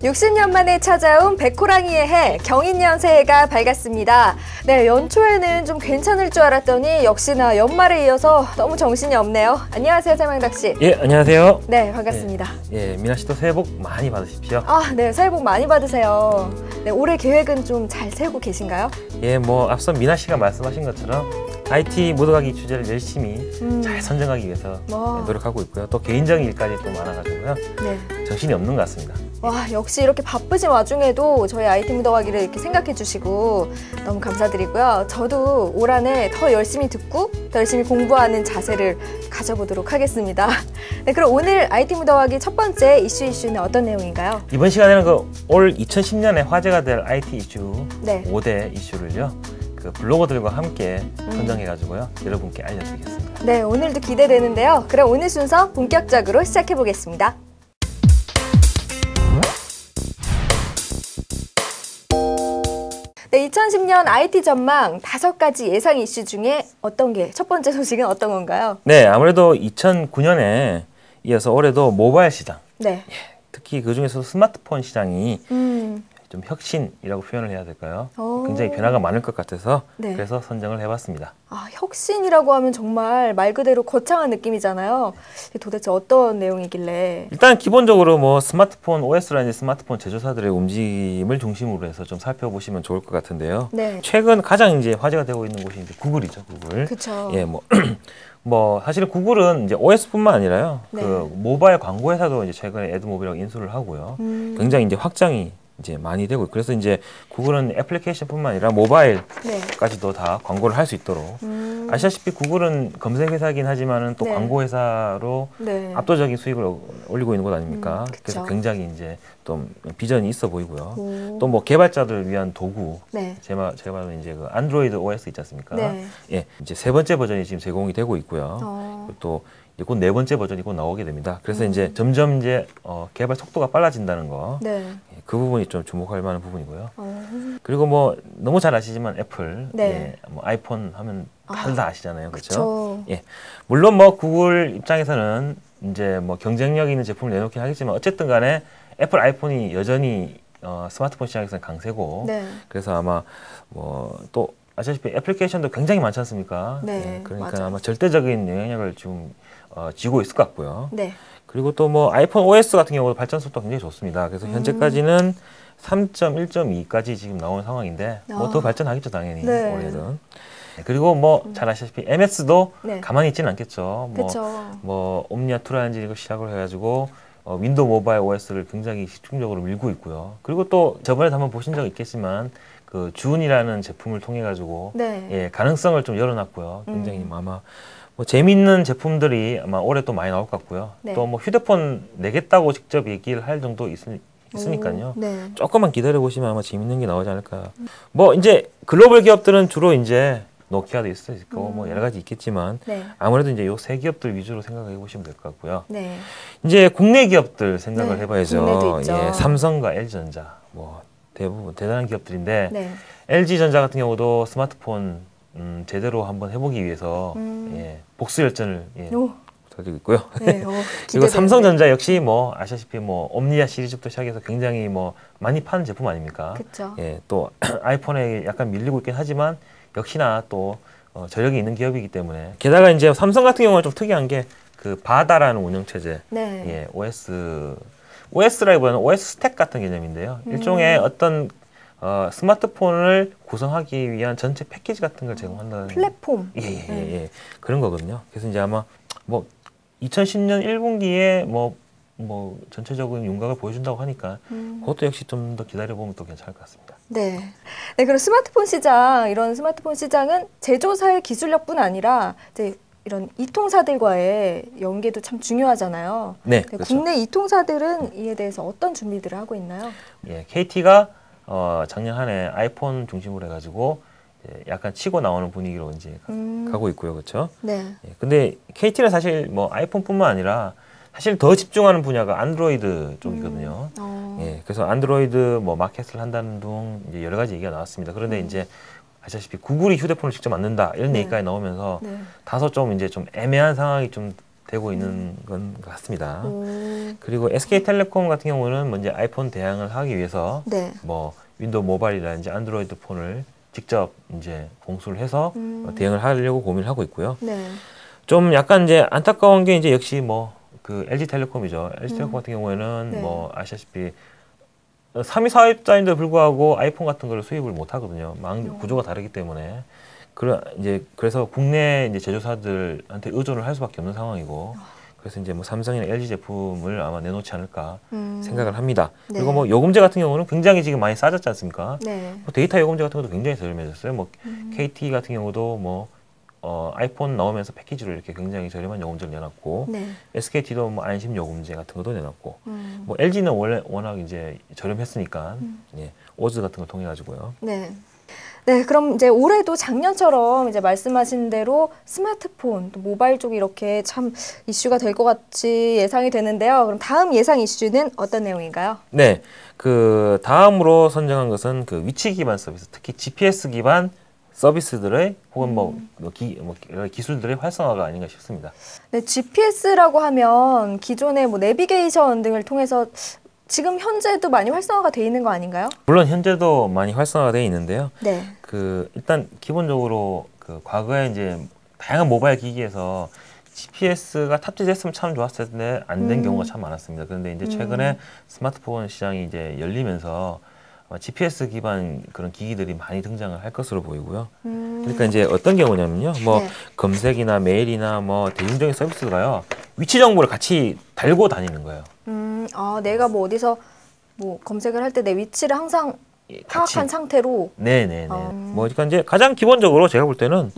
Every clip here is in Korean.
(60년) 만에 찾아온 백호랑이의 해, 경인년 새해가 밝았습니다. 네, 연초에는 좀 괜찮을 줄 알았더니 역시나 연말에 이어서 너무 정신이 없네요. 안녕하세요, 세명덕 씨. 예, 안녕하세요. 네, 반갑습니다. 예, 미나 씨도 새해 복 많이 받으십시오. 아, 네, 새해 복 많이 받으세요. 네, 올해 계획은 좀 잘 세우고 계신가요? 예, 뭐 앞서 미나 씨가 말씀하신 것처럼 IT 묻어가기 주제를 열심히 잘 선정하기 위해서 노력하고 있고요. 또 개인적인 일까지 또 많아가지고요. 네. 정신이 없는 것 같습니다. 와, 역시 이렇게 바쁘신 와중에도 저희 IT 묻어가기를 이렇게 생각해 주시고 너무 감사드리고요. 저도 올 한해 더 열심히 듣고 더 열심히 공부하는 자세를 가져보도록 하겠습니다. 네, 그럼 오늘 IT 묻어가기 첫 번째 이슈는 어떤 내용인가요? 이번 시간에는 올 2010년에 화제가 될 IT 이슈 5대 이슈를요. 그 블로거들과 함께 선정해가지고요. 여러분께 알려드리겠습니다. 네, 오늘도 기대되는데요. 그럼 오늘 순서 본격적으로 시작해 보겠습니다. 네, 2010년 IT 전망 5가지 예상 이슈 중에 어떤 게 첫 번째 소식은 어떤 건가요? 네, 아무래도 2009년에 이어서 올해도 모바일 시장. 네. 예, 특히 그 중에서 스마트폰 시장이 좀 혁신이라고 표현을 해야 될까요? 굉장히 변화가 많을 것 같아서 그래서 선정을 해봤습니다. 아, 혁신이라고 하면 정말 말 그대로 거창한 느낌이잖아요. 도대체 어떤 내용이길래? 일단 기본적으로 뭐 스마트폰 OS라든지 스마트폰 제조사들의 움직임을 중심으로 해서 좀 살펴보시면 좋을 것 같은데요. 네. 최근 가장 이제 화제가 되고 있는 곳이 이제 구글이죠, 구글. 그렇죠. 예, 뭐 사실은 구글은 이제 OS뿐만 아니라요. 그 모바일 광고 회사도 이제 최근에 애드모빌하고 인수를 하고요. 굉장히 이제 확장이 이제 많이 되고, 그래서 이제 구글은 애플리케이션뿐만 아니라 모바일까지도 다 광고를 할 수 있도록. 아시다시피 구글은 검색 회사이긴 하지만은 또 광고 회사로 압도적인 수익을 올리고 있는 곳 아닙니까? 그래서 굉장히 이제 좀 비전이 있어 보이고요. 또 뭐 개발자들 위한 도구, 제가 말하는 이제 그 안드로이드 OS 있지 않습니까? 예, 이제 3번째 버전이 지금 제공이 되고 있고요. 또 곧 4번째 버전이 곧 나오게 됩니다. 그래서 이제 점점 이제 개발 속도가 빨라진다는 거, 그 부분이 좀 주목할 만한 부분이고요. 그리고 뭐 너무 잘 아시지만 애플, 예, 뭐 아이폰 하면 다들 다 아시잖아요, 그렇죠? 예, 물론 뭐 구글 입장에서는 이제 뭐 경쟁력 있는 제품을 내놓긴 하겠지만 어쨌든 간에 애플 아이폰이 여전히 스마트폰 시장에서는 강세고, 그래서 아마 뭐 또 아시다시피 애플리케이션도 굉장히 많지 않습니까? 예, 그러니까 맞아요. 아마 절대적인 영향력을 좀 쥐고 있을 것 같고요. 그리고 또 뭐 아이폰 OS 같은 경우도 발전 속도가 굉장히 좋습니다. 그래서 현재까지는 3.1.2까지 지금 나온 상황인데 뭐 더 발전하겠죠, 당연히 올해는. 그리고 뭐 잘 아시다시피 MS도 가만히 있지는 않겠죠. 뭐 옴니아 2라든지 이거 시작을 해가지고 윈도우 모바일 OS를 굉장히 집중적으로 밀고 있고요. 그리고 또 저번에도 한번 보신 적 있겠지만 그 준이라는 제품을 통해 가지고 예, 가능성을 좀 열어놨고요. 굉장히 아마 뭐 재미있는 제품들이 아마 올해 또 많이 나올 것 같고요. 또 뭐 휴대폰 내겠다고 직접 얘기를 할 정도 있으니까요. 조금만 기다려 보시면 아마 재밌는 게 나오지 않을까. 뭐 이제 글로벌 기업들은 주로 이제 노키아도 있을 거고 뭐 여러 가지 있겠지만 아무래도 이제 요 3기업들 위주로 생각해 보시면 될 것 같고요. 이제 국내 기업들 생각을 해봐야죠. 예, 삼성과 LG전자 뭐 대부분 대단한 기업들인데 LG전자 같은 경우도 스마트폰 제대로 한번 해보기 위해서 예, 복수 열전을 가지고 있고요. 그리고 삼성전자 역시 뭐 아시다시피 뭐 옴니아 시리즈부터 시작해서 굉장히 뭐 많이 파는 제품 아닙니까? 예, 또 아이폰에 약간 밀리고 있긴 하지만 역시나 또 저력이 있는 기업이기 때문에, 게다가 이제 삼성 같은 경우는 좀 특이한 게 그 바다라는 운영 체제, 예, OS라기보다는 OS 스택 같은 개념인데요. 일종의 어떤 스마트폰을 구성하기 위한 전체 패키지 같은 걸 제공한다는 플랫폼. 예. 그런 거거든요. 그래서 이제 아마 뭐 2010년 1분기에 뭐 전체적인 윤곽을 보여준다고 하니까 그것도 역시 좀 더 기다려보면 또 괜찮을 것 같습니다. 네, 그럼 스마트폰 시장, 이런 스마트폰 시장은 제조사의 기술력뿐 아니라 이제 이런 이통사들과의 연계도 참 중요하잖아요. 네, 그렇죠. 국내 이통사들은 이에 대해서 어떤 준비들을 하고 있나요? 예, KT가 작년 한 해 아이폰 중심으로 해가지고 약간 치고 나오는 분위기로 이제 가고 있고요, 그렇죠? 네. 예, 근데 KT는 사실 뭐 아이폰뿐만 아니라 사실 더 집중하는 분야가 안드로이드 쪽이거든요. 예, 그래서 안드로이드 뭐 마켓을 한다는 등 이제 여러 가지 얘기가 나왔습니다. 그런데 이제 아시다시피 구글이 휴대폰을 직접 만든다 이런 얘기까지 나오면서 다소 좀 이제 좀 애매한 상황이 좀 되고 있는 건 같습니다. 그리고 SK텔레콤 같은 경우는 뭐 이제 아이폰 대항을 하기 위해서 뭐 윈도우 모바일이라든지 안드로이드 폰을 직접 이제 공수를 해서 대응을 하려고 고민을 하고 있고요. 좀 약간 이제 안타까운 게 이제 역시 뭐 그 LG텔레콤이죠. LG텔레콤 같은 경우에는 뭐 아시다시피 3위 사업자인데도 불구하고 아이폰 같은 걸 수입을 못 하거든요. 구조가 다르기 때문에. 그래서 국내 이제 제조사들한테 의존을 할 수밖에 없는 상황이고, 그래서 이제 뭐 삼성이나 LG 제품을 아마 내놓지 않을까 생각을 합니다. 그리고 뭐 요금제 같은 경우는 굉장히 지금 많이 싸졌지 않습니까? 뭐 데이터 요금제 같은 것도 굉장히 저렴해졌어요. 뭐 KT 같은 경우도 뭐 아이폰 나오면서 패키지로 이렇게 굉장히 저렴한 요금제를 내놨고, SKT도 뭐 안심 요금제 같은 것도 내놨고, 뭐 LG는 원래 워낙 이제 저렴했으니까 예, 오즈 같은 걸 통해 가지고요. 네, 그럼 이제 올해도 작년처럼 이제 말씀하신 대로 스마트폰, 또 모바일 쪽이 이렇게 참 이슈가 될 것 같이 예상이 되는데요. 그럼 다음 예상 이슈는 어떤 내용인가요? 네, 그 다음으로 선정한 것은 그 위치 기반 서비스, 특히 GPS 기반 서비스들의 혹은 기술들의 활성화가 아닌가 싶습니다. 네, GPS라고 하면 기존의 뭐 내비게이션 등을 통해서 지금 현재도 많이 활성화가 돼 있는 거 아닌가요? 물론 현재도 많이 활성화가 돼 있는데요. 그 일단 기본적으로 그 과거에 이제 다양한 모바일 기기에서 GPS가 탑재됐으면 참 좋았을 텐데 안 된 경우가 참 많았습니다. 그런데 이제 최근에 스마트폰 시장이 이제 열리면서 GPS 기반 그런 기기들이 많이 등장을 할 것으로 보이고요. 그러니까 이제 어떤 경우냐면요. 뭐 검색이나 메일이나 뭐 대중적인 서비스가요. 위치 정보를 같이 달고 다니는 거예요. 내가 뭐 어디서 뭐 검색을 할 때 내 위치를 항상 파악한 상태로. 뭐 그러니까 이제 가장 기본적으로 제가 볼 때는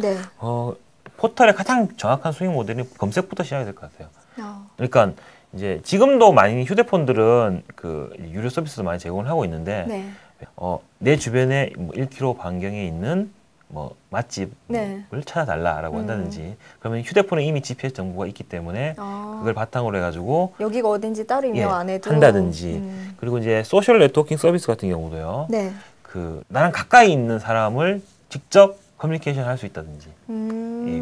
포털의 가장 정확한 수익 모델이 검색부터 시작이 될 것 같아요. 그러니까 이제 지금도 많이 휴대폰들은 그 유료 서비스도 많이 제공을 하고 있는데 내 주변에 뭐 1km 반경에 있는 뭐 맛집을 찾아달라라고 한다든지, 그러면 휴대폰에 이미 GPS 정보가 있기 때문에 그걸 바탕으로 해가지고 여기가 어딘지 따로 입력 안 해도 한다든지, 그리고 이제 소셜 네트워킹 서비스 같은 경우도요. 그 나랑 가까이 있는 사람을 직접 커뮤니케이션 할 수 있다든지,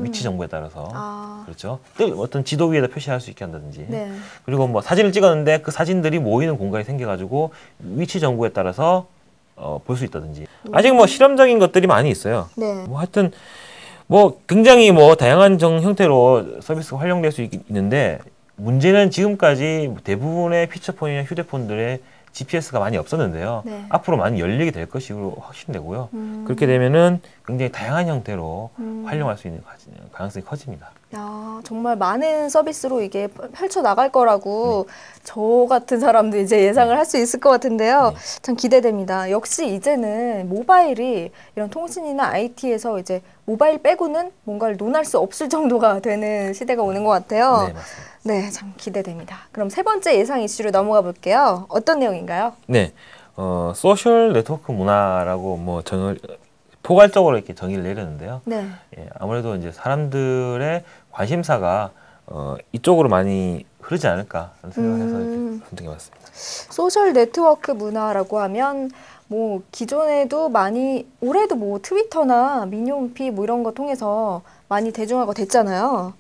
위치 정보에 따라서 그렇죠. 또 어떤 지도 위에다 표시할 수 있게 한다든지, 그리고 뭐 사진을 찍었는데 그 사진들이 모이는 공간이 생겨가지고 위치 정보에 따라서 볼 수 있다든지. 아직 뭐 실험적인 것들이 많이 있어요. 뭐 하여튼 뭐 굉장히 뭐 다양한 형태로 서비스가 활용될 수 있는데, 문제는 지금까지 대부분의 피처폰이나 휴대폰들의 GPS가 많이 없었는데요. 앞으로 많이 열리게 될 것으로 확신되고요. 그렇게 되면은 굉장히 다양한 형태로 활용할 수 있는 가능성이 커집니다. 정말 많은 서비스로 이게 펼쳐 나갈 거라고 저 같은 사람도 이제 예상을 할 수 있을 것 같은데요. 참 기대됩니다. 역시 이제는 모바일이 이런 통신이나 IT에서 이제 모바일 빼고는 뭔가를 논할 수 없을 정도가 되는 시대가 오는 것 같아요. 네, 참 기대됩니다. 그럼 세 번째 예상 이슈로 넘어가 볼게요. 어떤 내용인가요? 소셜 네트워크 문화라고 뭐 포괄적으로 이렇게 정의를 내렸는데요. 아무래도 이제 사람들의 관심사가 이쪽으로 많이 흐르지 않을까 생각해서 이렇게 선정해봤습니다. 소셜 네트워크 문화라고 하면 뭐 기존에도 많이, 올해도 뭐 트위터나 미니홈피 뭐 이런 거 통해서 많이 대중화가 됐잖아요.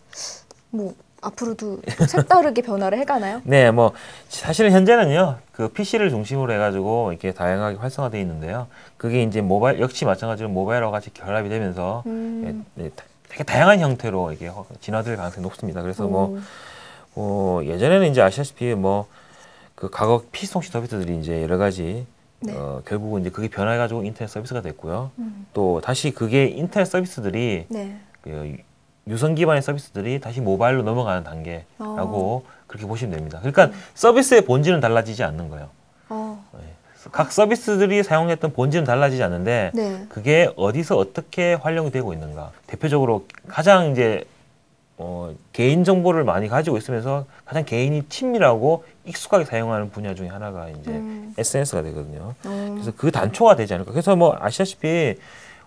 뭐 앞으로도 색다르게 변화를 해가나요? 뭐 사실은 현재는요, 그 PC를 중심으로 해가지고 이렇게 다양하게 활성화되어 있는데요. 그게 이제 모바일 역시 마찬가지로 모바일과 같이 결합이 되면서 되게 다양한 형태로 이게 진화될 가능성이 높습니다. 그래서 뭐 예전에는 이제 아시다시피 뭐 그 과거 PC 통신 서비스들이 이제 여러 가지 결국은 이제 그게 변화해가지고 인터넷 서비스가 됐고요. 또 다시 그게 인터넷 서비스들이 그 유선 기반의 서비스들이 다시 모바일로 넘어가는 단계라고 그렇게 보시면 됩니다. 그러니까 서비스의 본질은 달라지지 않는 거예요. 각 서비스들이 사용했던 본질은 달라지지 않는데 그게 어디서 어떻게 활용이 되고 있는가. 대표적으로 가장 이제 개인 정보를 많이 가지고 있으면서 가장 개인이 친밀하고 익숙하게 사용하는 분야 중에 하나가 이제 SNS가 되거든요. 그래서 그 단초가 되지 않을까. 그래서 뭐 아시다시피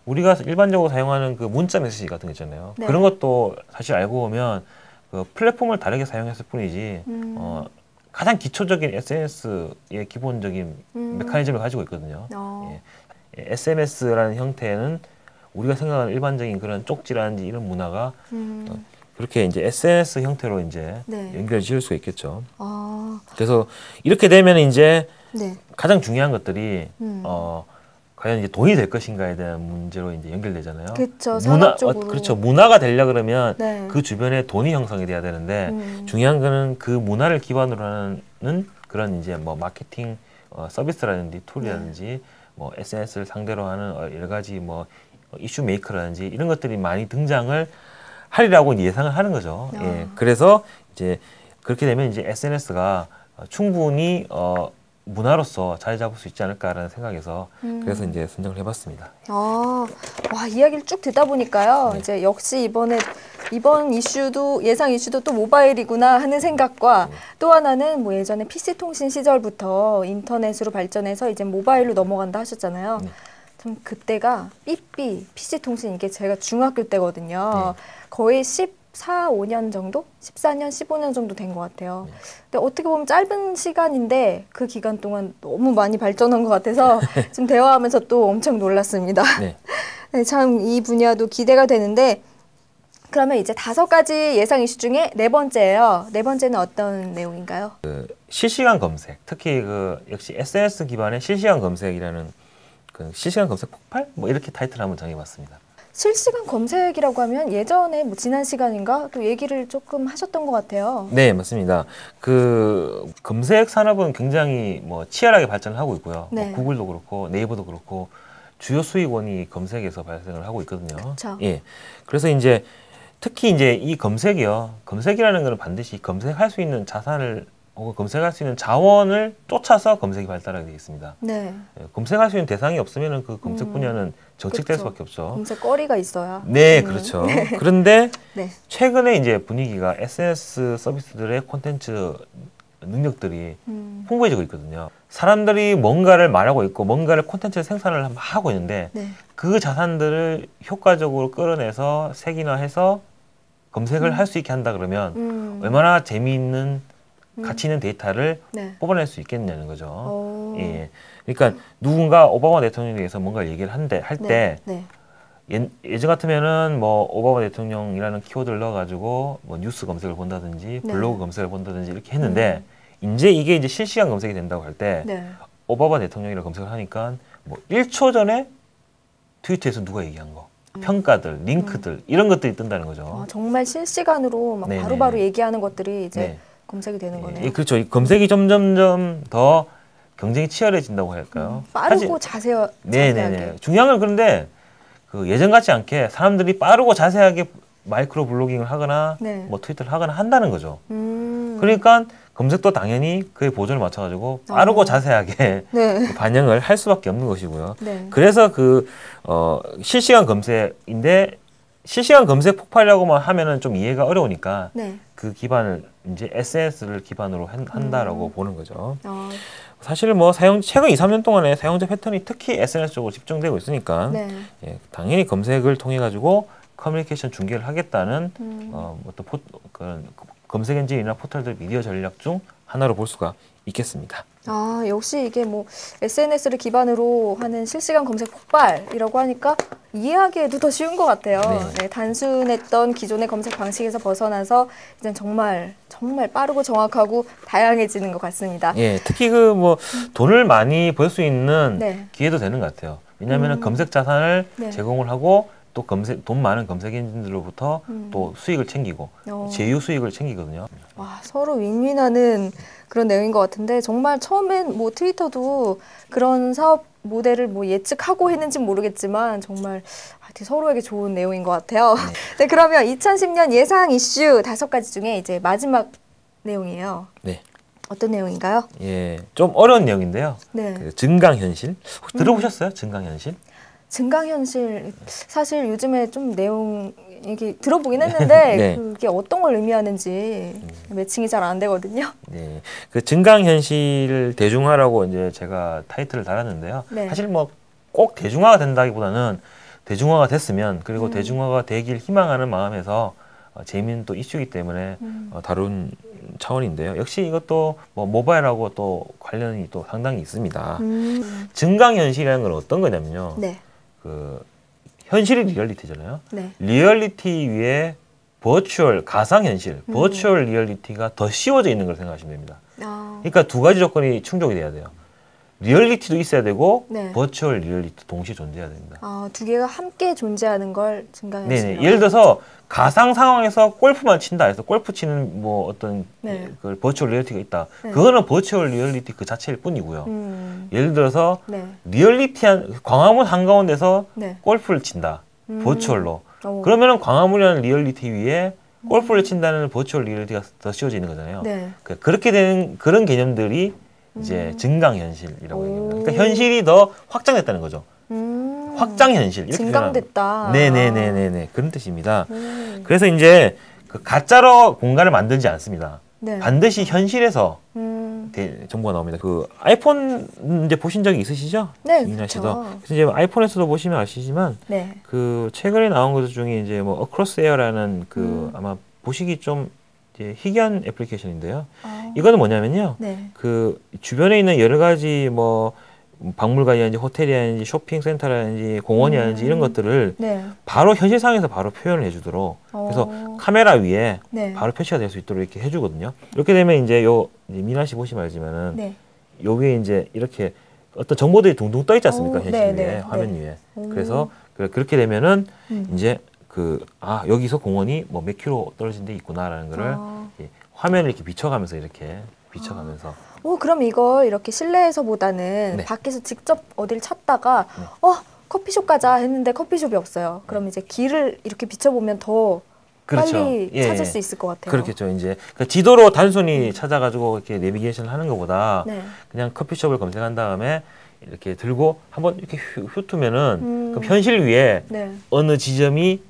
우리가 일반적으로 사용하는 그 문자 메시지 같은 거 있잖아요. 그런 것도 사실 알고 보면 그 플랫폼을 다르게 사용했을 뿐이지 가장 기초적인 SNS의 기본적인 메커니즘을 가지고 있거든요. 예. SNS라는 형태는 우리가 생각하는 일반적인 그런 쪽지라든지 이런 문화가 그렇게 이제 SNS 형태로 이제 네. 연결 지을 수 있겠죠. 그래서 이렇게 되면 이제 네. 가장 중요한 것들이 과연 이제 돈이 될 것인가에 대한 문제로 이제 연결되잖아요. 그렇죠. 산업적으로. 그렇죠. 문화가 되려 그러면 네. 그 주변에 돈이 형성이 돼야 되는데 중요한 거는 그 문화를 기반으로 하는 그런 이제 뭐 마케팅 서비스라든지 툴이라든지 뭐 SNS를 상대로 하는 여러 가지 뭐 이슈 메이커라든지 이런 것들이 많이 등장을 하리라고 예상을 하는 거죠. 예. 그래서 이제 그렇게 되면 이제 SNS가 충분히 문화로서 자리 잡을 수 있지 않을까라는 생각에서 그래서 이제 선정을 해봤습니다. 와, 이야기를 쭉 듣다 보니까요. 네. 이제 역시 이번 이슈도 예상 이슈도 또 모바일이구나 하는 생각과 또 하나는 뭐 예전에 PC 통신 시절부터 인터넷으로 발전해서 이제 모바일로 넘어간다 하셨잖아요. 참 그때가 삐삐 PC 통신 이게 제가 중학교 때거든요. 거의 14-15년 정도? 14년, 15년 정도 된 것 같아요. 근데 어떻게 보면 짧은 시간인데 그 기간 동안 너무 많이 발전한 것 같아서 지금 대화하면서 또 엄청 놀랐습니다. 네. 네, 참 이 분야도 기대가 되는데 그러면 이제 5가지 예상 이슈 중에 4번째예요. 4번째는 어떤 내용인가요? 실시간 검색, 특히 역시 SNS 기반의 실시간 검색이라는 그 실시간 검색 폭발? 뭐 이렇게 타이틀을 한번 정해봤습니다. 실시간 검색이라고 하면 예전에 뭐 지난 시간인가 또 얘기를 조금 하셨던 것 같아요. 네, 맞습니다. 그 검색 산업은 굉장히 뭐 치열하게 발전을 하고 있고요. 네. 뭐 구글도 그렇고 네이버도 그렇고 주요 수익원이 검색에서 발생을 하고 있거든요. 그쵸. 예. 그래서 이제 특히 이제 이 검색이요. 검색이라는 것은 반드시 검색할 수 있는 자산을 혹은 검색할 수 있는 자원을 쫓아서 검색이 발달하게 되어 있습니다. 네. 예, 검색할 수 있는 대상이 없으면 그 검색 분야는 정책될 수밖에 없죠. 검색거리가 있어야. 네, 그렇죠. 그런데 네. 최근에 이제 분위기가 SNS 서비스들의 콘텐츠 능력들이 풍부해지고 있거든요. 사람들이 뭔가를 말하고 있고 뭔가를 콘텐츠를 생산을 하고 있는데 그 자산들을 효과적으로 끌어내서 색인화해서 검색을 할 수 있게 한다 그러면 얼마나 재미있는 가치 있는 데이터를 뽑아낼 수 있겠냐는 거죠. 예. 그러니까 누군가 오바마 대통령에 대해서 뭔가 얘기를 할 때 예전 같으면은 뭐 오바마 대통령이라는 키워드를 넣어가지고 뭐 뉴스 검색을 본다든지 블로그 검색을 본다든지 이렇게 했는데 이제 이게 이제 실시간 검색이 된다고 할 때 오바마 대통령이라고 검색을 하니까 뭐 1초 전에 트위터에서 누가 얘기한 거 평가들, 링크들 이런 것들이 뜬다는 거죠. 정말 실시간으로 막 바로바로 얘기하는 것들이 이제 검색이 되는 거네요. 예, 그렇죠. 이 검색이 점점점 더 경쟁이 치열해진다고 할까요? 빠르고 자세하게. 네네네. 중요한 건 그런데 그 예전 같지 않게 사람들이 빠르고 자세하게 마이크로 블로깅을 하거나 뭐 트위터를 하거나 한다는 거죠. 그러니까 검색도 당연히 그의 보조를 맞춰가지고 빠르고 자세하게 반영을 할 수밖에 없는 것이고요. 그래서 실시간 검색인데 실시간 검색 폭발이라고만 하면은 좀 이해가 어려우니까 그 기반을 이제 SNS를 기반으로 한다라고 보는 거죠. 사실 뭐 최근 2-3년 동안에 사용자 패턴이 특히 SNS 쪽으로 집중되고 있으니까 예, 당연히 검색을 통해 가지고 커뮤니케이션 중계를 하겠다는 어떤 그런 검색 엔진이나 포털들 미디어 전략 중 하나로 볼 수가 있겠습니다. 역시 이게 뭐 SNS를 기반으로 하는 실시간 검색 폭발이라고 하니까 이해하기에도 더 쉬운 것 같아요. 단순했던 기존의 검색 방식에서 벗어나서 이제 정말 빠르고 정확하고 다양해지는 것 같습니다. 예, 특히 뭐 돈을 많이 벌 수 있는 기회도 되는 것 같아요. 왜냐하면 검색 자산을 제공을 하고 또 돈 많은 검색 엔진들로부터 또 수익을 챙기고 제휴 수익을 챙기거든요. 와, 서로 윈윈하는 그런 내용인 것 같은데 정말 처음엔 뭐 트위터도 그런 사업 모델을 뭐 예측하고 했는지는 모르겠지만 정말 서로에게 좋은 내용인 것 같아요. 네, 그러면 2010년 예상 이슈 5가지 중에 이제 마지막 내용이에요. 네. 어떤 내용인가요? 예, 좀 어려운 내용인데요. 그 증강현실 혹시 들어보셨어요? 증강현실? 증강현실 사실 요즘에 좀 내용 이게 들어보긴 했는데 그게 어떤 걸 의미하는지 매칭이 잘 안 되거든요. 네, 그 증강현실 대중화라고 이제 제가 타이틀을 달았는데요. 사실 뭐 꼭 대중화가 된다기보다는 대중화가 됐으면 그리고 대중화가 되길 희망하는 마음에서 재미있는 또 이슈이기 때문에 다룬 차원인데요. 역시 이것도 뭐 모바일하고 또 관련이 또 상당히 있습니다. 증강현실이라는 건 어떤 거냐면요. 네. 그 현실이 리얼리티잖아요. 네. 리얼리티 위에 버추얼 가상현실, 버추얼 리얼리티가 더 씌워져 있는 걸 생각하시면 됩니다. 그러니까 두 가지 조건이 충족이 돼야 돼요. 리얼리티도 있어야 되고 네. 버추얼 리얼리티 동시에 존재해야 됩니다. 두 개가 함께 존재하는 걸 증강현실. 네네. 예를 들어서 가상 상황에서 골프만 친다 해서 골프 치는 뭐 어떤 네. 그 버추얼 리얼리티가 있다. 네. 그거는 버추얼 리얼리티 그 자체일 뿐이고요. 예를 들어서 네. 리얼리티한 광화문 한가운데서 네. 골프를 친다. 버추얼로. 오. 그러면은 광화문이라는 리얼리티 위에 골프를 친다는 버추얼 리얼리티가 더 씌워져 있는 거잖아요. 네. 그렇게 되는 그런 개념들이 이제 증강현실이라고 얘기합니다. 그러니까 현실이 더 확장됐다는 거죠. 확장현실. 이렇게 증강됐다. 네네네네네. 그런 뜻입니다. 그래서 이제 그 가짜로 공간을 만들지 않습니다. 네. 반드시 현실에서 정보가 나옵니다. 그 아이폰 이제 보신 적이 있으시죠? 네, 이민아 씨도. 그렇죠. 그래서 이제 아이폰에서도 보시면 아시지만 네. 그 최근에 나온 것 중에 이제 뭐 어크로스 에어라는 그 아마 보시기 좀 이제 희귀한 애플리케이션인데요. 이거는 뭐냐면요. 네. 그 주변에 있는 여러 가지 뭐 박물관이라든지 호텔이라든지 쇼핑센터라든지 공원이라든지 이런 것들을 네. 바로 현실상에서 바로 표현을 해주도록 그래서 카메라 위에 네. 바로 표시가 될 수 있도록 이렇게 해주거든요. 이렇게 되면 이제 이제 민아 씨 보시면 알지만은 네. 요 위에 이제 이렇게 어떤 정보들이 둥둥 떠 있지 않습니까? 현실 네, 위에 네, 화면 네. 위에. 그래서 그렇게 되면은 이제 그 여기서 공원이 뭐 몇 킬로 떨어진 데 있구나라는 거를 화면을 이렇게 비춰가면서 이렇게 비춰가면서 그럼 이걸 이렇게 실내에서보다는 네. 밖에서 직접 어딜 찾다가 커피숍 가자 했는데 커피숍이 없어요. 그럼 이제 길을 이렇게 비춰보면 더 그렇죠. 빨리 예, 찾을 예. 수 있을 것 같아요. 그렇겠죠. 이제 그러니까 지도로 단순히 찾아가지고 이렇게 내비게이션을 하는 것보다 네. 그냥 커피숍을 검색한 다음에 이렇게 들고 한번 이렇게 훑으면은 그럼 현실 위에 네. 어느 지점이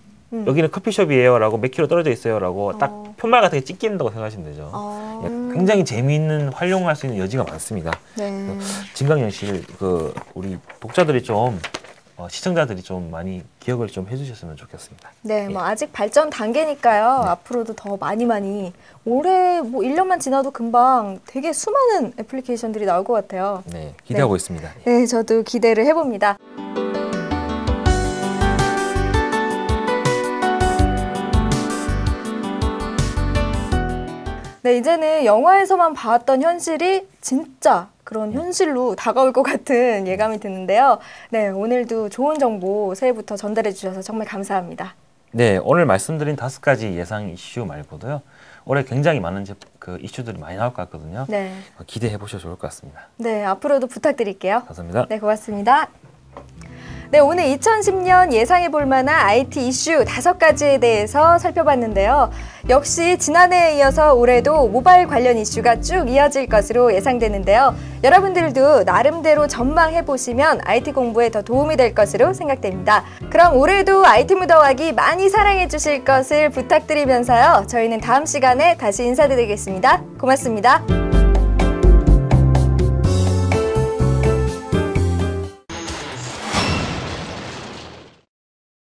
여기는 커피숍이에요라고 몇 킬로 떨어져 있어요라고 딱 표말 같은 게 찍힌다고 생각하시면 되죠. 예, 굉장히 재미있는 활용할 수 있는 여지가 많습니다. 네. 증강현실 그 우리 독자들이 좀 시청자들이 좀 많이 기억을 좀 해주셨으면 좋겠습니다. 네, 뭐 아직 발전 단계니까요. 네. 앞으로도 더 많이 올해 뭐 1년만 지나도 금방 되게 수많은 애플리케이션들이 나올 것 같아요. 네, 기대하고 있습니다. 네, 저도 기대를 해봅니다. 네, 이제는 영화에서만 봤던 현실이 진짜 그런 현실로 다가올 것 같은 예감이 드는데요. 네, 오늘도 좋은 정보 새해부터 전달해 주셔서 정말 감사합니다. 네, 오늘 말씀드린 5가지 예상 이슈 말고도요. 올해 굉장히 많은 그 이슈들이 많이 나올 것 같거든요. 네. 기대해 보셔도 좋을 것 같습니다. 네, 앞으로도 부탁드릴게요. 감사합니다. 네, 고맙습니다. 네, 오늘 2010년 예상해 볼 만한 IT 이슈 5가지에 대해서 살펴봤는데요. 역시 지난해에 이어서 올해도 모바일 관련 이슈가 쭉 이어질 것으로 예상되는데요. 여러분들도 나름대로 전망해 보시면 IT 공부에 더 도움이 될 것으로 생각됩니다. 그럼 올해도 IT 무더하기 많이 사랑해 주실 것을 부탁드리면서요. 저희는 다음 시간에 다시 인사드리겠습니다. 고맙습니다.